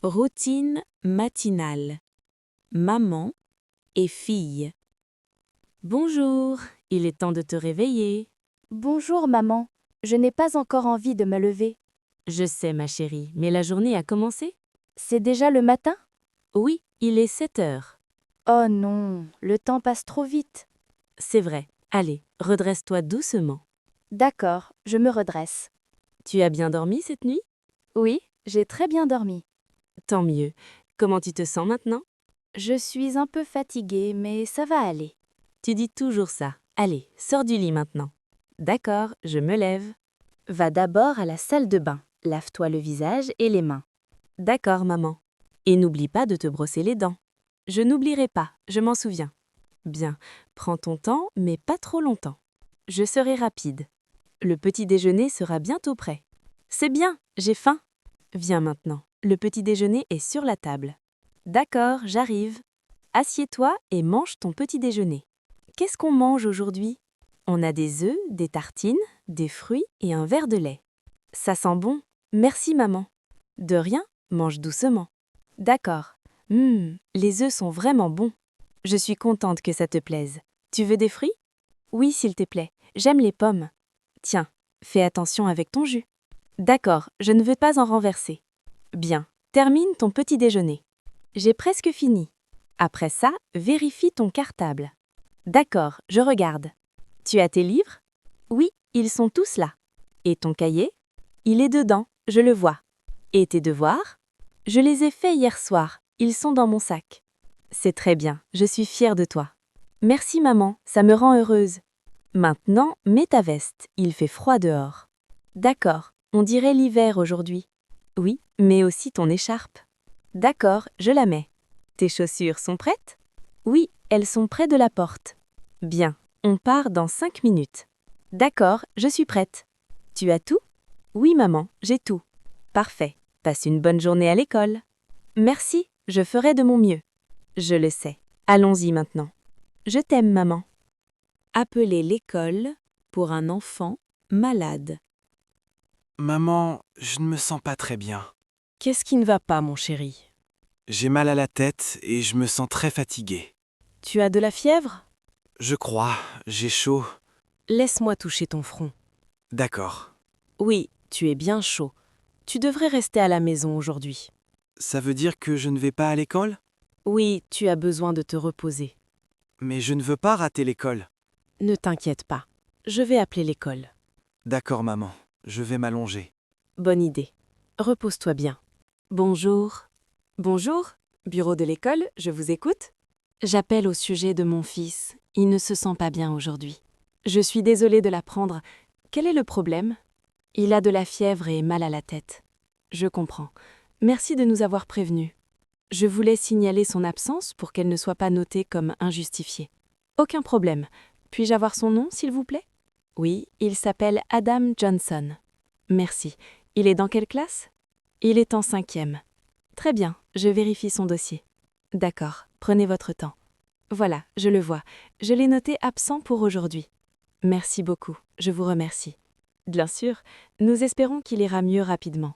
Routine matinale. Maman et fille. Bonjour, il est temps de te réveiller. Bonjour maman, je n'ai pas encore envie de me lever. Je sais ma chérie, mais la journée a commencé? C'est déjà le matin? Oui, il est 7 heures. Oh non, le temps passe trop vite. C'est vrai. Allez, redresse-toi doucement. D'accord, je me redresse. Tu as bien dormi cette nuit? Oui, j'ai très bien dormi. Tant mieux. Comment tu te sens maintenant? Je suis un peu fatiguée, mais ça va aller. Tu dis toujours ça. Allez, sors du lit maintenant. D'accord, je me lève. Va d'abord à la salle de bain. Lave-toi le visage et les mains. D'accord, maman. Et n'oublie pas de te brosser les dents. Je n'oublierai pas, je m'en souviens. Bien, prends ton temps, mais pas trop longtemps. Je serai rapide. Le petit déjeuner sera bientôt prêt. C'est bien, j'ai faim. Viens maintenant, le petit déjeuner est sur la table. D'accord, j'arrive. Assieds-toi et mange ton petit déjeuner. Qu'est-ce qu'on mange aujourd'hui? On a des œufs, des tartines, des fruits et un verre de lait. Ça sent bon. Merci maman. De rien, mange doucement. D'accord. Les œufs sont vraiment bons. Je suis contente que ça te plaise. Tu veux des fruits? Oui, s'il te plaît. J'aime les pommes. Tiens, fais attention avec ton jus. D'accord, je ne veux pas en renverser. Bien, termine ton petit déjeuner. J'ai presque fini. Après ça, vérifie ton cartable. D'accord, je regarde. Tu as tes livres? Oui, ils sont tous là. Et ton cahier? Il est dedans, je le vois. Et tes devoirs? Je les ai faits hier soir, ils sont dans mon sac. C'est très bien, je suis fière de toi. Merci maman, ça me rend heureuse. Maintenant, mets ta veste, il fait froid dehors. D'accord, on dirait l'hiver aujourd'hui. Oui, mais aussi ton écharpe. D'accord, je la mets. Tes chaussures sont prêtes? Oui, elles sont près de la porte. Bien, on part dans 5 minutes. D'accord, je suis prête. Tu as tout? Oui maman, j'ai tout. Parfait, passe une bonne journée à l'école. Merci, je ferai de mon mieux. Je le sais. Allons-y maintenant. Je t'aime maman. Appeler l'école pour un enfant malade. Maman, je ne me sens pas très bien. Qu'est-ce qui ne va pas, mon chéri? J'ai mal à la tête et je me sens très fatigué. Tu as de la fièvre? Je crois, j'ai chaud. Laisse-moi toucher ton front. D'accord. Oui, tu es bien chaud. Tu devrais rester à la maison aujourd'hui. Ça veut dire que je ne vais pas à l'école? Oui, tu as besoin de te reposer. Mais je ne veux pas rater l'école. Ne t'inquiète pas. Je vais appeler l'école. D'accord, maman. Je vais m'allonger. Bonne idée. Repose-toi bien. Bonjour. Bonjour. Bureau de l'école, je vous écoute. J'appelle au sujet de mon fils. Il ne se sent pas bien aujourd'hui. Je suis désolée de l'apprendre. Quel est le problème? Il a de la fièvre et mal à la tête. Je comprends. Merci de nous avoir prévenus. Je voulais signaler son absence pour qu'elle ne soit pas notée comme injustifiée. Aucun problème. Puis-je avoir son nom, s'il vous plaît? Oui, il s'appelle Adam Johnson. Merci. Il est dans quelle classe? Il est en 5e. Très bien, je vérifie son dossier. D'accord, prenez votre temps. Voilà, je le vois. Je l'ai noté absent pour aujourd'hui. Merci beaucoup, je vous remercie. Bien sûr, nous espérons qu'il ira mieux rapidement.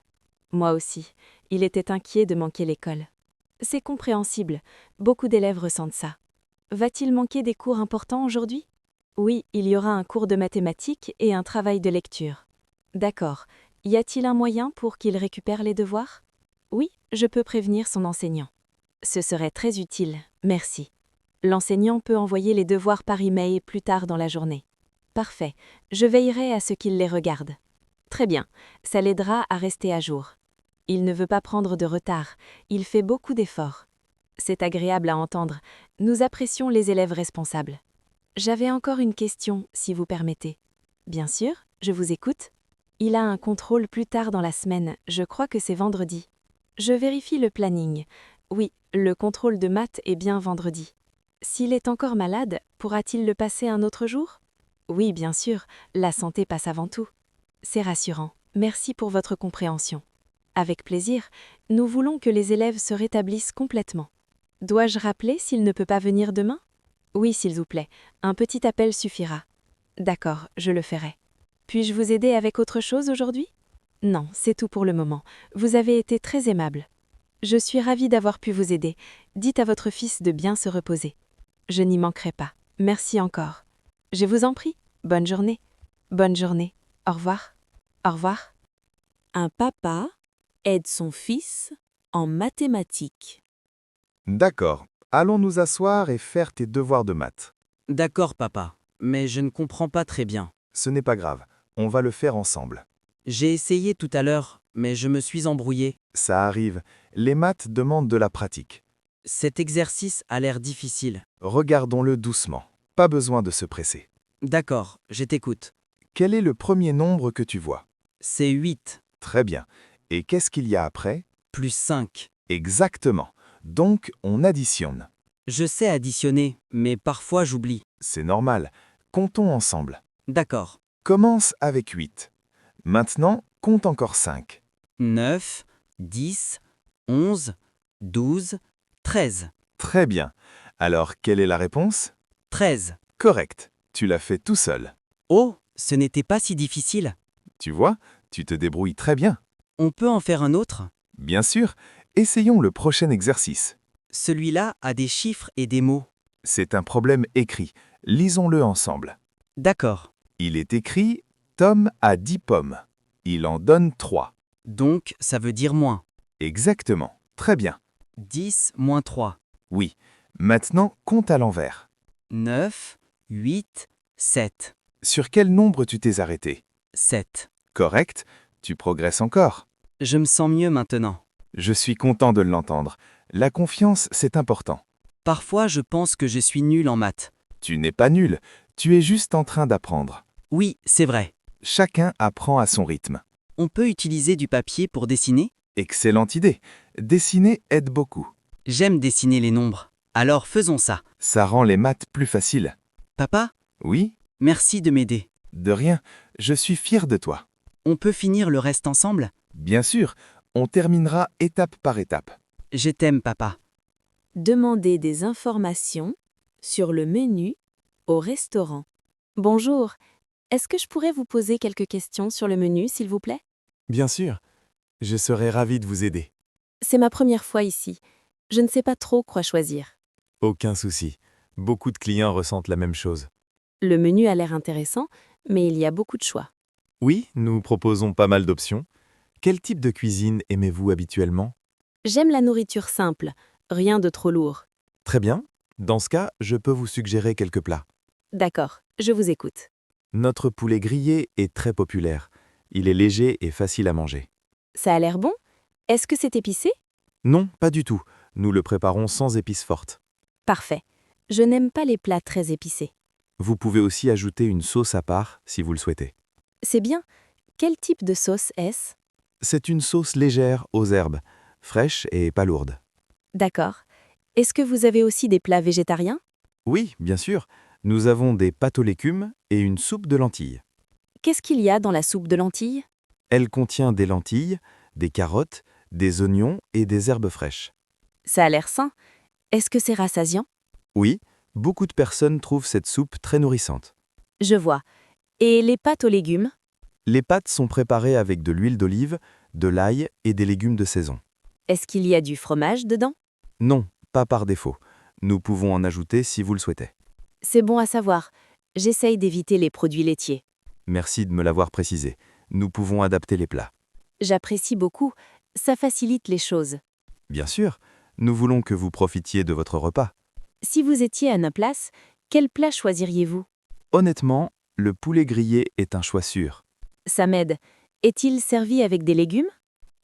Moi aussi, il était inquiet de manquer l'école. C'est compréhensible, beaucoup d'élèves ressentent ça. Va-t-il manquer des cours importants aujourd'hui? Oui, il y aura un cours de mathématiques et un travail de lecture. D'accord. Y a-t-il un moyen pour qu'il récupère les devoirs? Oui, je peux prévenir son enseignant. Ce serait très utile, merci. L'enseignant peut envoyer les devoirs par email plus tard dans la journée. Parfait, je veillerai à ce qu'il les regarde. Très bien, ça l'aidera à rester à jour. Il ne veut pas prendre de retard, il fait beaucoup d'efforts. C'est agréable à entendre, nous apprécions les élèves responsables. J'avais encore une question, si vous permettez. Bien sûr, je vous écoute. Il a un contrôle plus tard dans la semaine, je crois que c'est vendredi. Je vérifie le planning. Oui, le contrôle de maths est bien vendredi. S'il est encore malade, pourra-t-il le passer un autre jour? Oui, bien sûr, la santé passe avant tout. C'est rassurant. Merci pour votre compréhension. Avec plaisir, nous voulons que les élèves se rétablissent complètement. Dois-je rappeler s'il ne peut pas venir demain? Oui, s'il vous plaît, un petit appel suffira. D'accord, je le ferai. Puis-je vous aider avec autre chose aujourd'hui? Non, c'est tout pour le moment. Vous avez été très aimable. Je suis ravie d'avoir pu vous aider. Dites à votre fils de bien se reposer. Je n'y manquerai pas. Merci encore. Je vous en prie. Bonne journée. Bonne journée. Au revoir. Au revoir. Un papa aide son fils en mathématiques. D'accord. Allons nous asseoir et faire tes devoirs de maths. D'accord, papa, mais je ne comprends pas très bien. Ce n'est pas grave. On va le faire ensemble. J'ai essayé tout à l'heure, mais je me suis embrouillé. Ça arrive. Les maths demandent de la pratique. Cet exercice a l'air difficile. Regardons-le doucement. Pas besoin de se presser. D'accord, je t'écoute. Quel est le premier nombre que tu vois? C'est 8, Très bien. Et qu'est-ce qu'il y a après? plus 5. Exactement. Donc, on additionne. Je sais additionner, mais parfois j'oublie. C'est normal. Comptons ensemble. D'accord. Commence avec 8. Maintenant, compte encore 5. 9, 10, 11, 12, 13. Très bien. Alors, quelle est la réponse? 13. Correct. Tu l'as fait tout seul. Oh, ce n'était pas si difficile. Tu vois, tu te débrouilles très bien. On peut en faire un autre? Bien sûr. Essayons le prochain exercice. Celui-là a des chiffres et des mots. C'est un problème écrit. Lisons-le ensemble. D'accord. Il est écrit « Tom a 10 pommes ». Il en donne 3. Donc, ça veut dire moins. Exactement. Très bien. 10 moins 3. Oui. Maintenant, compte à l'envers. 9, 8, 7. Sur quel nombre tu t'es arrêté? 7. Correct. Tu progresses encore. Je me sens mieux maintenant. Je suis content de l'entendre. La confiance, c'est important. Parfois, je pense que je suis nul en maths. Tu n'es pas nul. Tu es juste en train d'apprendre. Oui, c'est vrai. Chacun apprend à son rythme. On peut utiliser du papier pour dessiner? Excellente idée. Dessiner aide beaucoup. J'aime dessiner les nombres. Alors faisons ça. Ça rend les maths plus faciles. Papa, Oui? merci de m'aider. De rien. Je suis fier de toi. On peut finir le reste ensemble? Bien sûr, on terminera étape par étape. Je t'aime, papa. Demandez des informations sur le menu au restaurant. Bonjour. Est-ce que je pourrais vous poser quelques questions sur le menu, s'il vous plaît? Bien sûr. Je serai ravi de vous aider. C'est ma première fois ici. Je ne sais pas trop quoi choisir. Aucun souci. Beaucoup de clients ressentent la même chose. Le menu a l'air intéressant, mais il y a beaucoup de choix. Oui, nous proposons pas mal d'options. Quel type de cuisine aimez-vous habituellement? J'aime la nourriture simple, rien de trop lourd. Très bien. Dans ce cas, je peux vous suggérer quelques plats. D'accord, je vous écoute. Notre poulet grillé est très populaire. Il est léger et facile à manger. Ça a l'air bon? Est-ce que c'est épicé? Non, pas du tout. Nous le préparons sans épices fortes. Parfait. Je n'aime pas les plats très épicés. Vous pouvez aussi ajouter une sauce à part si vous le souhaitez. C'est bien. Quel type de sauce est-ce? C'est une sauce légère aux herbes, fraîche et pas lourde. D'accord. Est-ce que vous avez aussi des plats végétariens? Oui, bien sûr. Nous avons des pâtes aux légumes et une soupe de lentilles. Qu'est-ce qu'il y a dans la soupe de lentilles? Elle contient des lentilles, des carottes, des oignons et des herbes fraîches. Ça a l'air sain. Est-ce que c'est rassasiant? Oui, beaucoup de personnes trouvent cette soupe très nourrissante. Je vois. Et les pâtes aux légumes? Les pâtes sont préparées avec de l'huile d'olive, de l'ail et des légumes de saison. Est-ce qu'il y a du fromage dedans? Non, pas par défaut. Nous pouvons en ajouter si vous le souhaitez. C'est bon à savoir. J'essaye d'éviter les produits laitiers. Merci de me l'avoir précisé. Nous pouvons adapter les plats. J'apprécie beaucoup. Ça facilite les choses. Bien sûr, nous voulons que vous profitiez de votre repas. Si vous étiez à ma place, quel plat choisiriez-vous? Honnêtement, le poulet grillé est un choix sûr. Ça m'aide. Est-il servi avec des légumes?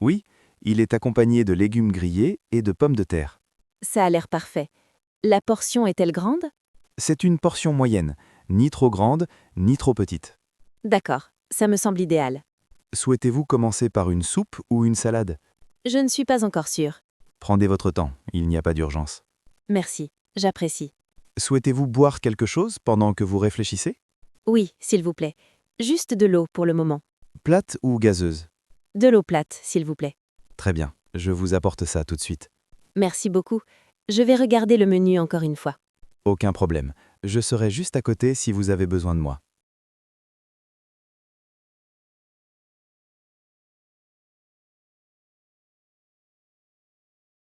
Oui, il est accompagné de légumes grillés et de pommes de terre. Ça a l'air parfait. La portion est-elle grande? C'est une portion moyenne, ni trop grande, ni trop petite. D'accord, ça me semble idéal. Souhaitez-vous commencer par une soupe ou une salade? Je ne suis pas encore sûre. Prenez votre temps, il n'y a pas d'urgence. Merci, j'apprécie. Souhaitez-vous boire quelque chose pendant que vous réfléchissez? Oui, s'il vous plaît. Juste de l'eau pour le moment. Plate ou gazeuse? De l'eau plate, s'il vous plaît. Très bien, je vous apporte ça tout de suite. Merci beaucoup. Je vais regarder le menu encore une fois. Aucun problème, je serai juste à côté si vous avez besoin de moi.